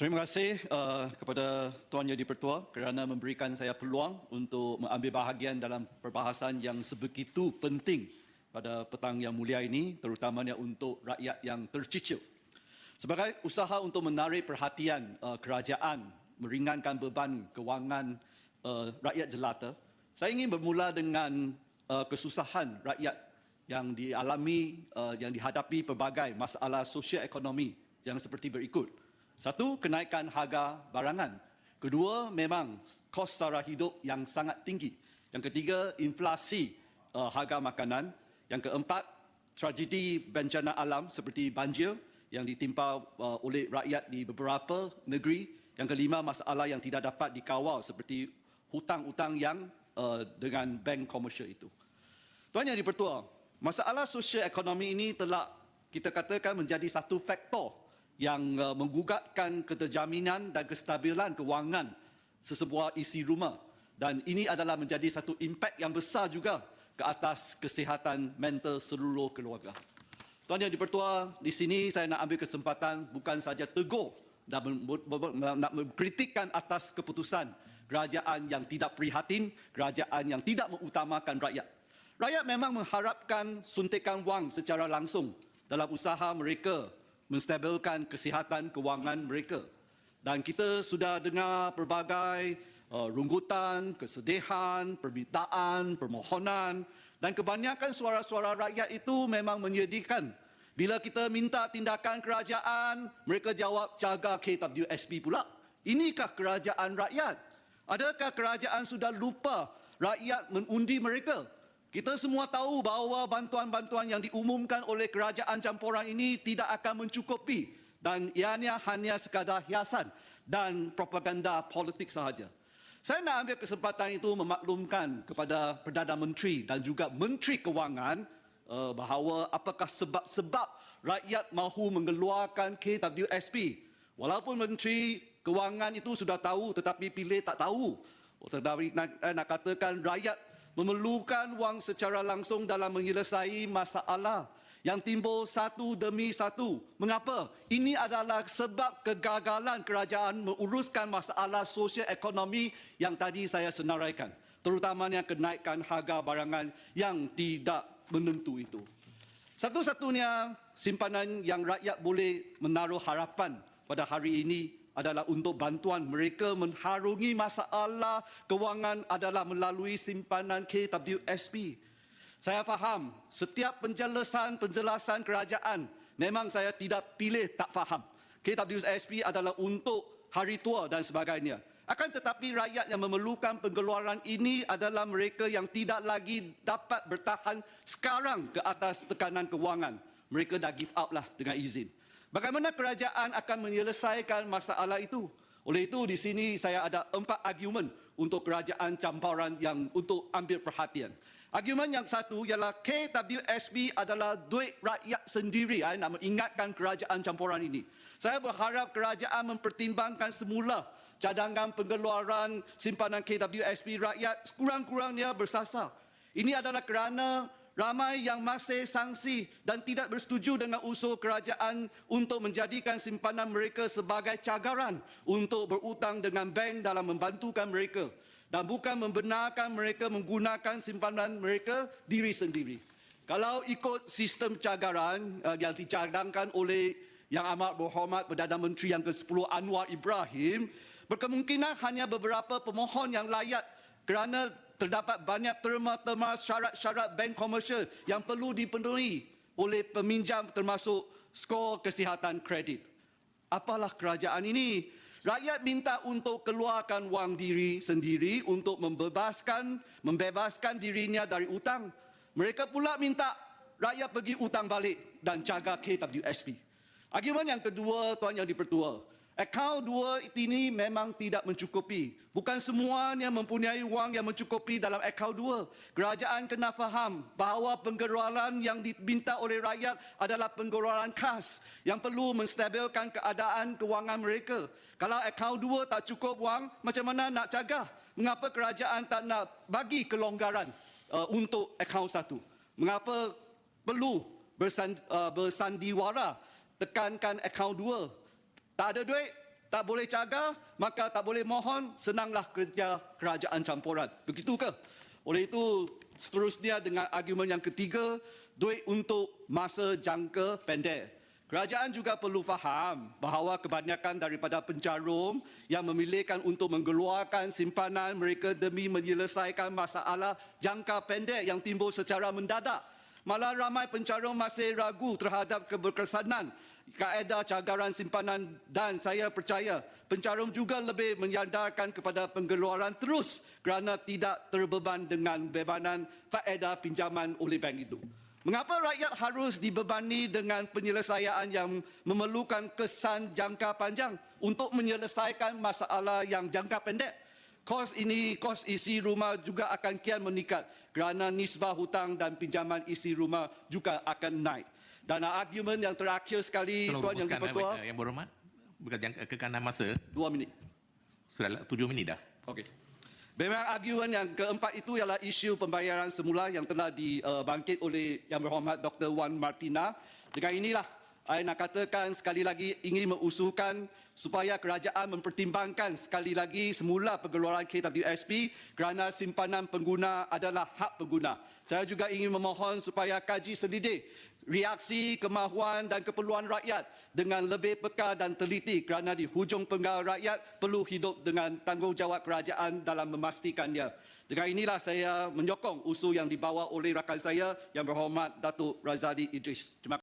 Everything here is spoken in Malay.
Terima kasih kepada Tuan Yang di-Pertua kerana memberikan saya peluang untuk mengambil bahagian dalam perbahasan yang sebegitu penting pada petang yang mulia ini, terutamanya untuk rakyat yang tercicil. Sebagai usaha untuk menarik perhatian kerajaan, meringankan beban kewangan rakyat jelata, saya ingin bermula dengan kesusahan rakyat yang dialami, yang dihadapi pelbagai masalah sosial ekonomi yang seperti berikut. Satu, kenaikan harga barangan. Kedua, memang kos sara hidup yang sangat tinggi. Yang ketiga, inflasi harga makanan. Yang keempat, tragedi bencana alam seperti banjir yang ditimpa oleh rakyat di beberapa negeri. Yang kelima, masalah yang tidak dapat dikawal seperti hutang-hutang yang dengan bank komersial itu. Tuan Yang di-Pertua, masalah sosial ekonomi ini telah kita katakan menjadi satu faktor yang menggugatkan keterjaminan dan kestabilan kewangan sesebuah isi rumah. Dan ini adalah menjadi satu impak yang besar juga ke atas kesihatan mental seluruh keluarga. Tuan Yang di-Pertua, di sini saya nak ambil kesempatan bukan saja tegur dan nak mengkritikkan atas keputusan kerajaan yang tidak prihatin, kerajaan yang tidak mengutamakan rakyat. Rakyat memang mengharapkan suntikan wang secara langsung dalam usaha mereka menstabilkan kesihatan kewangan mereka. Dan kita sudah dengar pelbagai runggutan, kesedihan, permintaan, permohonan, dan kebanyakan suara-suara rakyat itu memang menyedihkan. Bila kita minta tindakan kerajaan, mereka jawab jaga KWSP pula. Inikah kerajaan rakyat? Adakah kerajaan sudah lupa rakyat mengundi mereka? Kita semua tahu bahawa bantuan-bantuan yang diumumkan oleh kerajaan campuran ini tidak akan mencukupi dan ianya hanya sekadar hiasan dan propaganda politik sahaja. Saya nak ambil kesempatan itu memaklumkan kepada Perdana Menteri dan juga Menteri Kewangan bahawa apakah sebab-sebab rakyat mahu mengeluarkan KWSP. Walaupun Menteri Kewangan itu sudah tahu tetapi pilih tak tahu. Tetapi nak katakan rakyat memerlukan wang secara langsung dalam menyelesaikan masalah yang timbul satu demi satu. Mengapa? Ini adalah sebab kegagalan kerajaan menguruskan masalah sosial ekonomi yang tadi saya senaraikan. Terutamanya kenaikan harga barangan yang tidak menentu itu. Satu-satunya simpanan yang rakyat boleh menaruh harapan pada hari ini adalah untuk bantuan mereka mengharungi masalah kewangan adalah melalui simpanan KWSP. Saya faham setiap penjelasan kerajaan memang saya tidak pilih tak faham. KWSP adalah untuk hari tua dan sebagainya. Akan tetapi rakyat yang memerlukan pengeluaran ini adalah mereka yang tidak lagi dapat bertahan sekarang ke atas tekanan kewangan. Mereka dah give up lah dengan izin. Bagaimana kerajaan akan menyelesaikan masalah itu? Oleh itu, di sini saya ada 4 argumen untuk kerajaan campuran yang untuk ambil perhatian. Argumen yang satu ialah KWSP adalah duit rakyat sendiri. Saya nak mengingatkan kerajaan campuran ini. Saya berharap kerajaan mempertimbangkan semula cadangan pengeluaran simpanan KWSP rakyat sekurang-kurangnya bersasar. Ini adalah kerana ramai yang masih sangsi dan tidak bersetuju dengan usul kerajaan untuk menjadikan simpanan mereka sebagai cagaran untuk berhutang dengan bank dalam membantukan mereka dan bukan membenarkan mereka menggunakan simpanan mereka diri sendiri. Kalau ikut sistem cagaran yang dicadangkan oleh Yang Amat Berhormat Perdana Menteri yang ke-10 Anwar Ibrahim, berkemungkinan hanya beberapa pemohon yang layak kerana terdapat banyak terma syarat-syarat bank komersial yang perlu dipenuhi oleh peminjam termasuk skor kesihatan kredit. Apalah kerajaan ini? Rakyat minta untuk keluarkan wang diri sendiri untuk membebaskan dirinya dari hutang. Mereka pula minta rakyat pergi hutang balik dan jaga KWSP. Argumen yang kedua, Tuan Yang di-Pertua, akaun 2 ini memang tidak mencukupi. Bukan semuanya mempunyai wang yang mencukupi dalam akaun 2. Kerajaan kena faham bahawa pengeluaran yang diminta oleh rakyat adalah pengeluaran khas yang perlu menstabilkan keadaan kewangan mereka. Kalau akaun 2 tak cukup wang, macam mana nak cagah? Mengapa kerajaan tak nak bagi kelonggaran untuk akaun 1? Mengapa perlu bersandiwara tekankan akaun 2? Tak ada duit, tak boleh cagar, maka tak boleh mohon, senanglah kerja kerajaan campuran. Begitu ke? Oleh itu, seterusnya dengan argumen yang ketiga, duit untuk masa jangka pendek. Kerajaan juga perlu faham bahawa kebanyakan daripada pencarum yang memilihkan untuk mengeluarkan simpanan mereka demi menyelesaikan masalah jangka pendek yang timbul secara mendadak. Malah ramai pencarum masih ragu terhadap keberkesanan kaedah cagaran simpanan dan saya percaya pencarum juga lebih menyandarkan kepada pengeluaran terus kerana tidak terbeban dengan bebanan faedah pinjaman oleh bank itu. Mengapa rakyat harus dibebani dengan penyelesaian yang memerlukan kesan jangka panjang untuk menyelesaikan masalah yang jangka pendek? Kos isi rumah juga akan kian meningkat kerana nisbah hutang dan pinjaman isi rumah juga akan naik. Dan argumen yang terakhir sekali, Tuan Yang di-Pertua. Yang berhormat, kekanan masa. 2 minit. Sudah 7 minit dah. Okey. Memang argumen yang keempat itu ialah isu pembayaran semula yang telah dibangkit oleh Yang Berhormat Dr. Wan Martina. Dengan inilah, saya nak katakan sekali lagi ingin mengusulkan supaya kerajaan mempertimbangkan sekali lagi semula pengeluaran KWSP kerana simpanan pengguna adalah hak pengguna. Saya juga ingin memohon supaya kaji selidik reaksi, kemahuan dan keperluan rakyat dengan lebih peka dan teliti kerana di hujung penggal rakyat perlu hidup dengan tanggungjawab kerajaan dalam memastikannya. Dengan inilah saya menyokong usul yang dibawa oleh rakan saya Yang Berhormat Datuk Razali Idris. Terima kasih.